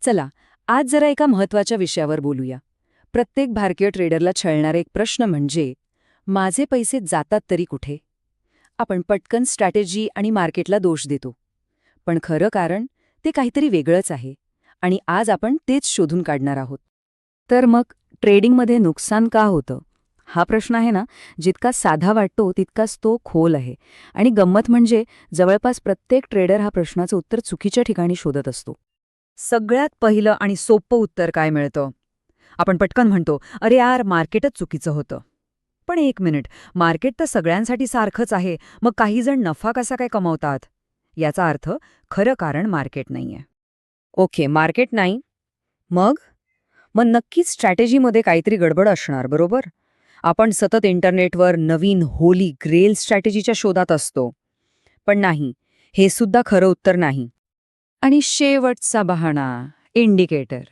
चला आज जरा एका महत्त्वाच्या विषयावर बोलूया. प्रत्येक भारतीय ट्रेडरला छळणारा एक प्रश्न म्हणजे माझे पैसे जातात तरी कुठे. आपण पटकन स्ट्रॅटेजी आणि मार्केटला दोष देतो, पण खरं कारण ते काहीतरी वेगळंच आहे आणि आज आपण तेच शोधून काढणार आहोत. तर मग ट्रेडिंगमध्ये नुकसान का होतं हा प्रश्न आहे ना, जितका साधा वाटतो तितकाच तो खोल आहे. आणि गंमत म्हणजे जवळपास प्रत्येक ट्रेडर हा प्रश्नाचं उत्तर चुकीच्या ठिकाणी शोधत असतो. सगळ्यात पहिलं आणि सोपं उत्तर काय मिळतं? आपण पटकन म्हणतो, अरे यार मार्केटच चुकीचं होतं. पण एक मिनिट, मार्केट तर सगळ्यांसाठी सारखंच आहे, मग काही जण नफा कसा काय कमावतात? याचा अर्थ खरं कारण मार्केट नाहीये. ओके, मार्केट नाही. मग मग नक्कीच स्ट्रॅटेजीमध्ये काहीतरी गडबड असणार, बरोबर? आपण सतत इंटरनेटवर नवीन होली ग्रेल स्ट्रॅटेजीच्या शोधात असतो. पण नाही, हे सुद्धा खरं उत्तर नाही. आणि शेवटचा बहाणा, इंडिकेटर,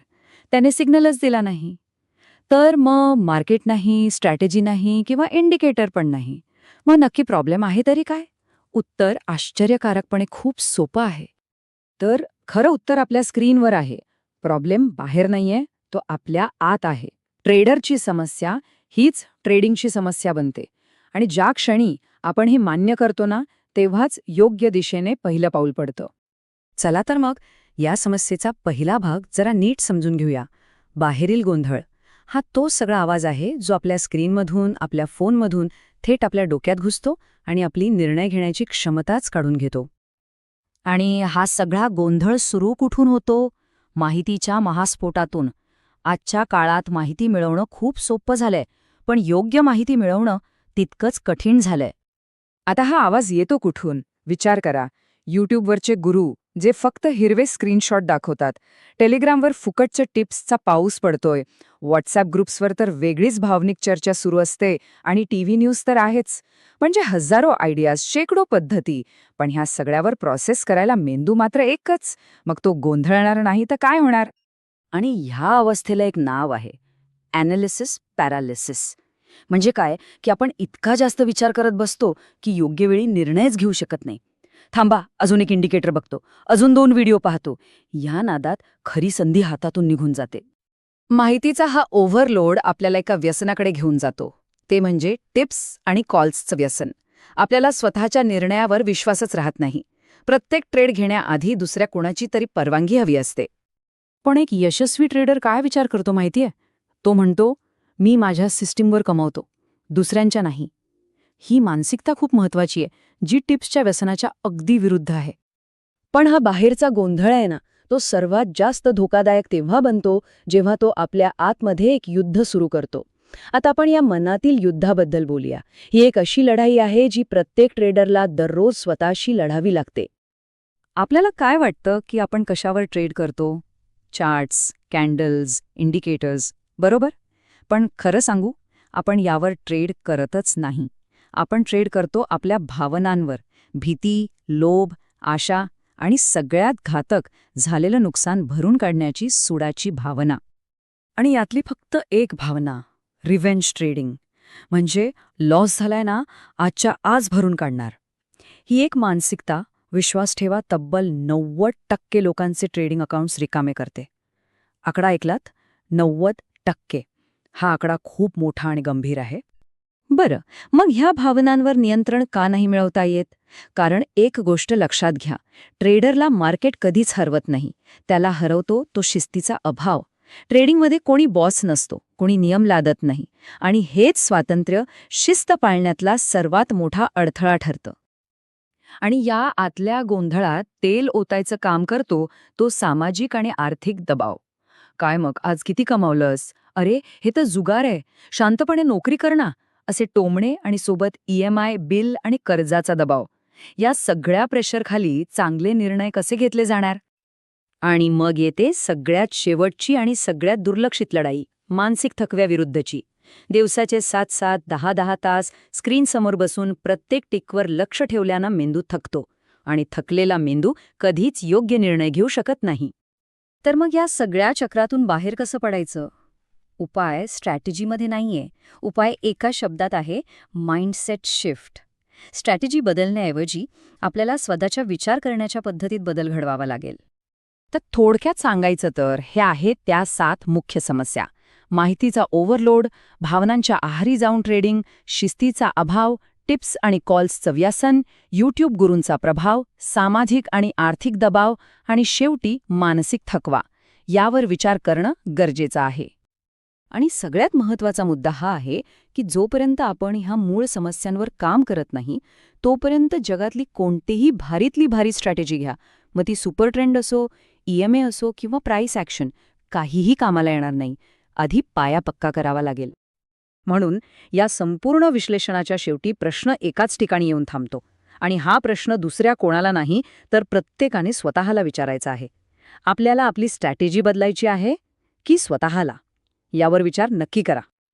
त्याने सिग्नलच दिला नाही. तर मग मार्केट नाही, स्ट्रॅटेजी नाही किंवा इंडिकेटर पण नाही. मग नक्की प्रॉब्लेम आहे तरी काय? उत्तर आश्चर्यकारकपणे खूप सोपं आहे. तर खरं उत्तर आपल्या स्क्रीनवर आहे. प्रॉब्लेम बाहेर नाहीये, तो आपल्या आत आहे. ट्रेडरची समस्या हीच ट्रेडिंगची समस्या बनते. आणि ज्या क्षणी आपण हे मान्य करतो ना, तेव्हाच योग्य दिशेने पहिलं पाऊल पडतं. चला तर मग या समस्येचा पहिला भाग जरा नीट समजून घेऊया. बाहेरील गोंधळ हा तो सगळा आवाज आहे जो आपल्या स्क्रीनमधून, आपल्या फोनमधून थेट आपल्या डोक्यात घुसतो आणि आपली निर्णय घेण्याची क्षमताच काढून घेतो. आणि हा सगळा गोंधळ सुरू कुठून होतो? माहितीच्या महास्फोटातून. आजच्या काळात माहिती मिळवणं खूप सोपं झालंय, पण योग्य माहिती मिळवणं तितकंच कठीण झालंय. आता हा आवाज येतो कुठून? विचार करा. यूट्यूबवरचे गुरु जे फक्त हिरवे स्क्रीनशॉट दाखवतात, टेलिग्रामवर फुकटच्या टिप्सचा पाऊस पडतोय, व्हॉट्सॲप ग्रुप्सवर तर वेगळीच भावनिक चर्चा सुरू असते आणि टीव्ही न्यूज तर आहेच. म्हणजे हजारो आयडियाज, शेकडो पद्धती, पण ह्या सगळ्यावर प्रोसेस करायला मेंदू मात्र एकच. मग तो गोंधळणार नाही तर काय होणार? आणि ह्या अवस्थेला एक नाव आहे, ॲनालिसिस पॅरालिसिस. म्हणजे काय की आपण इतका जास्त विचार करत बसतो की योग्य वेळी निर्णयच घेऊ शकत नाही. थांबा, अजून एक इंडिकेटर बघतो, अजून 2 व्हिडिओ पाहतो. या नादात खरी संधी हातातून निघून जाते. माहितीचा हा ओव्हरलोड आपल्याला एका व्यसनाकडे घेऊन जातो. ते म्हणजे टिप्स आणि कॉल्सचं व्यसन. आपल्याला स्वतःच्या निर्णयावर विश्वासच राहत नाही. प्रत्येक ट्रेड घेण्याआधी दुसऱ्या कोणाची तरी परवानगी हवी असते. पण एक यशस्वी ट्रेडर काय विचार करतो माहितीये? तो म्हणतो, मी माझ्या सिस्टीमवर कमावतो, दुसऱ्यांच्या नाही. ही मानसिकता खूप महत्वाची आहे, जी टिप्सच्या व्यसनाच्या अगदी विरुद्ध आहे. पण हा बाहेरचा गोंधळ आहे ना, तो सर्वात जास्त धोकादायक तेव्हा बनतो जेव्हा तो आपल्या आतमध्ये एक युद्ध सुरू करतो. आता आपण या मनातील युद्धाबद्दल बोलूया. ही एक अशी लढाई आहे जी प्रत्येक ट्रेडरला दररोज स्वतःशी लढावी लागते. आपल्याला काय वाटतं की आपण कशावर ट्रेड करतो? चार्ट्स, कॅन्डल्स, इंडिकेटर्स, बरोबर? पण खरं सांगू, आपण यावर ट्रेड करतच नाही. आपण ट्रेड करतो आपल्या भावनांवर. भीती, लोभ, आशा आणि सगळ्यात घातक झालेलं नुकसान भरून काढण्याची सुडाची भावना. आणि यातली फक्त एक भावना, रिव्हेंज ट्रेडिंग. म्हणजे लॉस झालाय ना, आजच्या आज भरून काढणार. ही एक मानसिकता, विश्वास ठेवा, तब्बल 90% लोकांचे ट्रेडिंग अकाउंट्स रिकामे करते. आकडा ऐकलात? 90%. हा आकडा खूप मोठा आणि गंभीर आहे. बरं, मग ह्या भावनांवर नियंत्रण का नाही मिळवता येत? कारण एक गोष्ट लक्षात घ्या, ट्रेडरला मार्केट कधीच हरवत नाही. त्याला हरवतो तो शिस्तीचा अभाव. ट्रेडिंगमध्ये कोणी बॉस नसतो, कोणी नियम लादत नाही. आणि हेच स्वातंत्र्य, शिस्त पाळण्यातला सर्वात मोठा अडथळा ठरतं. आणि या आतल्या गोंधळात तेल ओतायचं काम करतो तो सामाजिक आणि आर्थिक दबाव. काय मग, आज किती कमावलंस? अरे, हे तर जुगार आहे, शांतपणे नोकरी कर ना, असे टोमणे आणि सोबत EMI, बिल आणि कर्जाचा दबाव. या सगळ्या प्रेशरखाली चांगले निर्णय कसे घेतले जाणार? आणि मग येते सगळ्यात शेवटची आणि सगळ्यात दुर्लक्षित लढाई, मानसिक थकव्याविरुद्धची. दिवसाचे 7-7, 10-10 तास स्क्रीनसमोर बसून प्रत्येक टिकवर लक्ष ठेवल्यानं मेंदू थकतो. आणि थकलेला मेंदू कधीच योग्य निर्णय घेऊ शकत नाही. तर मग या सगळ्या चक्रातून बाहेर कसं पडायचं? उपाय स्ट्रॅटेजीमध्ये नाहीये. उपाय एका शब्दात आहे, माइंडसेट शिफ्ट. स्ट्रॅटेजी बदलण्याऐवजी आपल्याला स्वतःच्या विचार करण्याच्या पद्धतीत बदल घडवावा लागेल. तर थोडक्यात सांगायचं तर हे आहेत त्या 7 मुख्य समस्या. माहितीचा ओव्हरलोड, भावनांच्या आहारी जाऊन ट्रेडिंग, शिस्तीचा अभाव, टिप्स आणि कॉल्सचं व्यसन, यूट्यूब गुरूंचा प्रभाव, सामाजिक आणि आर्थिक दबाव आणि शेवटी मानसिक थकवा. यावर विचार करणं गरजेचं आहे. आणि सगळ्यात महत्त्वाचा मुद्दा हा आहे की जोपर्यंत आपण ह्या मूळ समस्यांवर काम करत नाही, तोपर्यंत जगातली कोणतीही भारीतली भारी स्ट्रॅटेजी घ्या, मग ती सुपर ट्रेंड असो, EMA असो किंवा प्राइस ॲक्शन, काहीही कामाला येणार नाही. आधी पाया पक्का करावा लागेल. म्हणून या संपूर्ण विश्लेषणाच्या शेवटी प्रश्न एकाच ठिकाणी येऊन थांबतो. आणि हा प्रश्न दुसऱ्या कोणाला नाही, तर प्रत्येकाने स्वतःला विचारायचा आहे. आपल्याला आपली स्ट्रॅटेजी बदलायची आहे की स्वतःला? यावर विचार नक्की करा.